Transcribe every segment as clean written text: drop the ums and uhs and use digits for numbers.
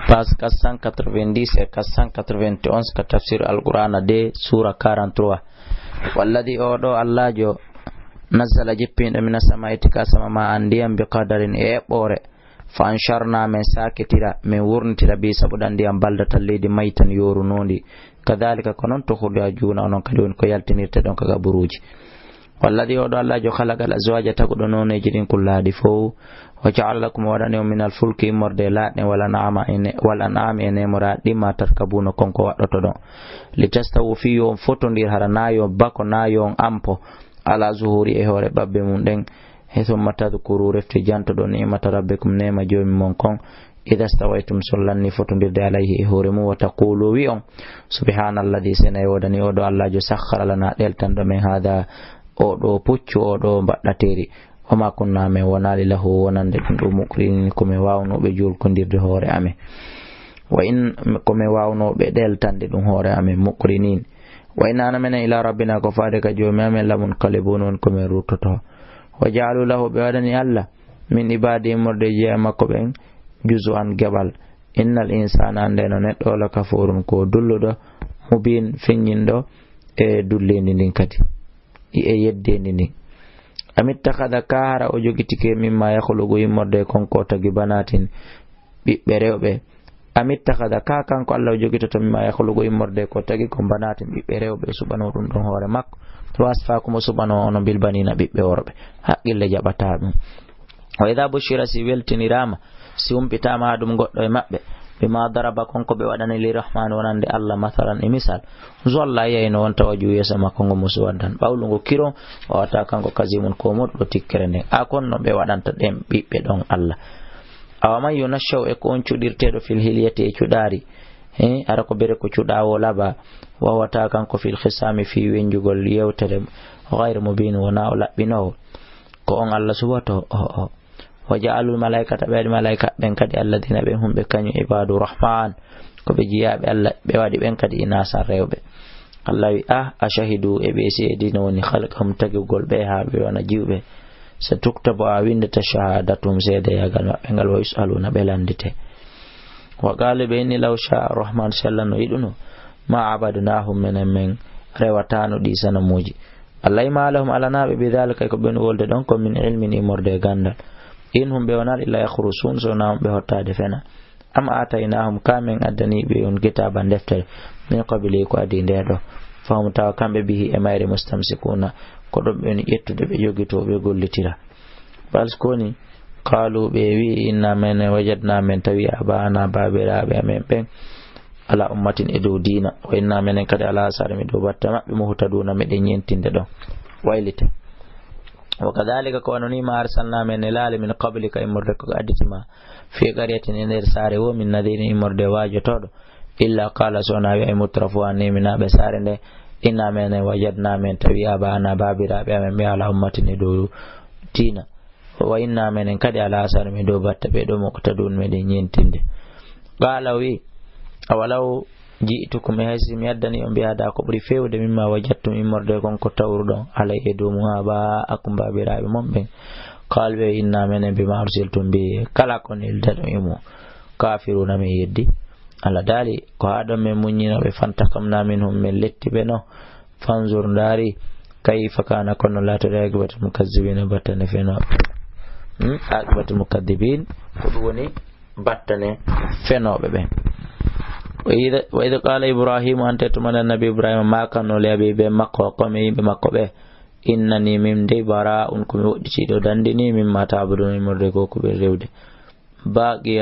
page 490 et 491 ka Tafsir al Quran de Surah 43. Walladhi odo Allah jo nazzala jippinɗo mina samai tika sama ma andiyam bi qadarin e ɓore fa ansharna min sakitira min wurnitira bi sabuɗa ndiyam baldata leydi maytan yorunondi kadhalika ko noon to hurde a juuna onon kadi woni ko yaltinirte ɗon kaga buruji. Walladhi odo Allah jo khalagal azwaja taguɗo noneji ɗin kullaɗi fof wa ja'ala lakum waɗani min alfulki immorde laaɗne wal an'ami e nemora ɗimma tarkabuna konko waɗɗoto ɗon litastawu fi yon fotondir hara nayon bako nayon ampo ala zuhuri e hoore babbe mum ɗen he thumma tadkuru refti jantoɗo ni'mata rabbikum nema jomi mon kon idha stawaytum sollanni fotondirde alayhi e hoore mum wa taqulu wi on subhanalladhi sena e wodani oɗo Allah jo sakhara lana ɗeltanɗo men hada oɗo puccu oɗo mbaɗɗateri wama kunna men wonali lahu wonande ɗum ɗo mukrini komin wawnoɓe julkodirde hoore amen wa in komin wawnoɓe ɗeltande ɗum hoore amen mukrinin wa in ana menen ila rabbina ko faade ka jomi amen lamun kalibun won komin ruttoto wa jaalu lahu ɓe waɗani Allah min ibadi morde jeeya makko ɓen juzu an geɓal innal insana ande no neɗɗo la kafurun ko dulluɗo mubin feññinɗo e dulledi ndin kadi e yeddendi ndin amittakhadha kahara o jogitike mimma yakhluqu immorde konko tagi banatin ɓiɓɓe rewɓe amittakhadha ka kanko Allah o jogitoto mimma yakhluqu immorde ko tagi ko banatin ɓiɓɓe rewɓe suɓano ɗum ɗon hoore makko to asfakumo suɓano ono bilbanina ɓiɓɓe worɓe haqqille jaɓata ɗum wa idha bushira si weltinirama si humpitama ha ɗum goɗɗo e maɓɓe bima daraba konko ɓe waɗani lirahman wonande Allah mathalan e misal zolla yeyno wonta waju yeesa makko ngo musu waddan ɓawlu ngo kiron o wata kanko kasimun ko moɗɗo tikkere nden a konno ɓe waɗanta ɗen ɓiɓɓe ɗon Allah awaman yunashaw e ko on cuɗirteɗo fil hilyati e cuɗari ara ko bere ko cuɗawo laɓa wawata kanko fil hisami fi wenjugol yewtere gayre mubin wona o laɓɓinowo ko on Allah suwato o wa ja'alul malaikata ɓe waɗi malaika ɓen kadi alladina ɓen humɓe kañum ibadu rahman ko ɓe jiyaɓe Allah ɓe waɗi ɓen kadi inasan rewɓe Allah wi a shahidu e ɓe seedino woni halkam tagugol ɓe ha ɓe wona jiwɓe so tuktabo a windata shahadatum seede yagal maɓɓe ngal wa yusaluna ɓe landite wa qala ɓe inni law sha rahman sallah no yiɗuno ma abadnahum menen men rewatano ɗi sanamuji Allah ma lahum alanaɓe bidhalika ko ɓen wolde ɗon ko min ilmin imorde gandal in hum ɓe wonal illa yakhrusun so na ɓe hottade fena am ataynahum kamen addani ɓe on kitaban deftere min qabli ko adi ndeɗo fahum tawa kamɓe bihi e mayre mustamsikuna ko ɗon ɓe ƴettude ɓe jogito ɓe gollitira bals koni qalu ɓe wi inna men wajadna men tawi abana babiraɓe amen ɓen ala ummatin e dow dina wa inna menen kadi ala sare mi dow batta maɓɓe muhtaduna meɗen yentinde ɗon waylite wa kadhalika ko wanoni ma arsalna men laale min qablika immorde ko additima fi qaryatin e nder saare wo min nadini immorde wajotoɗo illa qala sona wi ay mutrafu anni minaɓe saare nde inna men wajadna men tawi abana babiraɓe amen ɓe ala ummatin e dow dina wa inna menen kadi ala sare mi dow batta ɓe ɗo muhtadun meɗen yentinde qala wi awalaw ji'tukum e haysi mi addani on mbiyada ko ɓuri fewde mimma wajattum immorde konko tawruɗon alay e dow mum ha ba akum babiraɓe mon ɓen kalɓe inna menen bima arsiltum bi kala ko neldaɗo e mum kafiruna min yeddi Allah daali ko haɗon min muññinoɓe fantakamna minhum min letti ɓe no fanzur ndaari kayfa kana kono latode aqibatul mukazzibina battane fenoɓe aqibatul mukaddibin ko ɗum woni battane fenoɓe ɓen wa idh qala ibrahimu ante tumana nabi ibrahima ma kanno le abiɓe makko komi yimɓe makko ɓe innani min de bara'un komi woɗɗitiɗo dandini min ma ta'budun immorde ko ko ɓe rewde baqi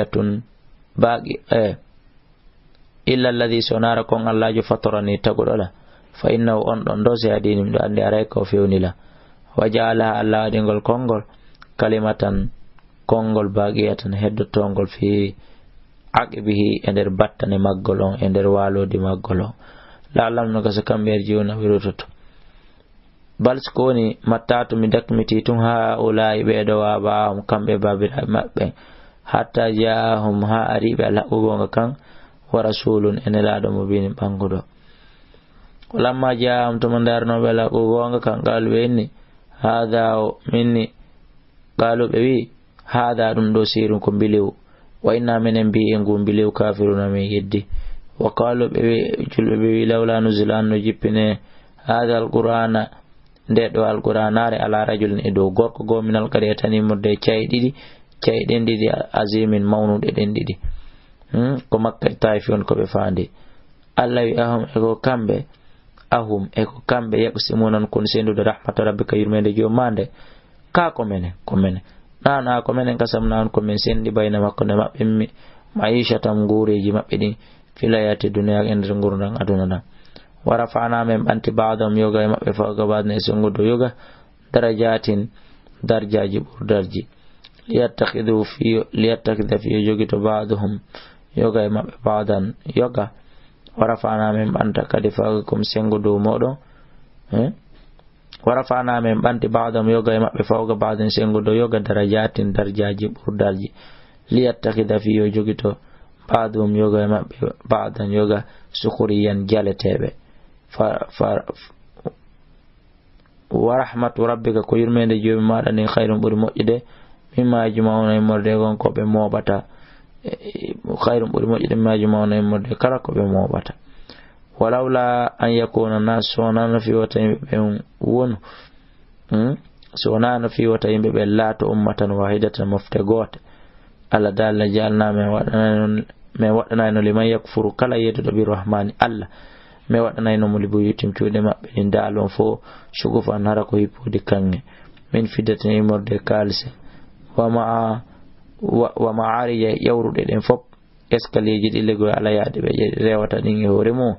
illa alladhi sonara kon Allah jo fatorani taguɗola fa innahu on ɗon do se adini miɗo andi aray ko fewnila wa ja'alaha Allah waɗingol konngol kalimatan konngol baqiyatan heddotongol fi aqibihi e nder battane maggol on e nder walode maggol on la'allam no gasa kamɓe jiwna ɓe rototo bals ko woni mattatu mi dakmiti tun ha ulai ɓeɗo wabahum kamɓe babiraɓe maɓɓe hatta jahum ha ariɓe alhaɓugonga kan wa rasulun ene laaɗo mo bini ɓanguɗo lamma jahum tomo darnoɓe alhaɓugonga kan qalu ɓe inni hada minni qalu ɓe wi hada ɗum ɗo sirun ko mbiliw wa inna minen bi en gum bilew kafiruna min yeddi wa qalu bi lawla nuzila an jippine hada alqur'ana ndeɗo alqur'anare ala rajulin e dow gorko go minal qaryatani murde cayɗen ɗiɗi azimin mawnuɗe ɗen ɗiɗi ko makka e taifi on ko ɓe faandi allah wi ahum eko kamɓe yaqsimunan kun sendude rahmata rabbika yurmede jomande ka ko menen nana ko menen kasam nan ko men sendi bayna makko ne maɓɓe maishatam ngureji maɓɓe ɗin filayati duniya e nder gurdam aduna ɗam wara fana men ɓanti badam yoga e maɓɓe fawga badne sengudo yoga darajatin darjaji ɓurdarji liyattakhidha fi jogito baduhum yoga e maɓɓe badan yoga wara fana men ɓanta kadi fawga kom sengudo moɗon wara fana men ɓanti badam yoga e maɓɓe fawga badan sengudo yoga darajatin darjaji ɓurdarji liyattakhidha fi yo jogito baduhum yoga e maɓɓe badan yoga sukhriyan jaleteɓe wa rahmatu rabbika ko yurmede jomi maɗa ni khayrun ɓuri moƴƴude mimma yajma'una e morde gon ko ɓe moɓata khayrun ɓuri moƴƴude mimma yajma'una e morde kala ko ɓe moɓata walawla an yakuna nas sonano fi wata yimɓe ɓen wonu sonano fi wata yimɓe ɓen laato ummatan wahidatan mofte goote Allah dalla jalna men waɗanayno liman yakfuru kala yeduɗo bi rahmani Allah me waɗanayno mo libu yutim cuuɗe maɓɓe ɗin daalon fo shugufan hara ko hippudi kange min fiddaten imorde kalse wa ma'arija yawruɗe ɗen fop escalier ji ɗi legoy ala yaade ɓe rewata ɗin e hoore mum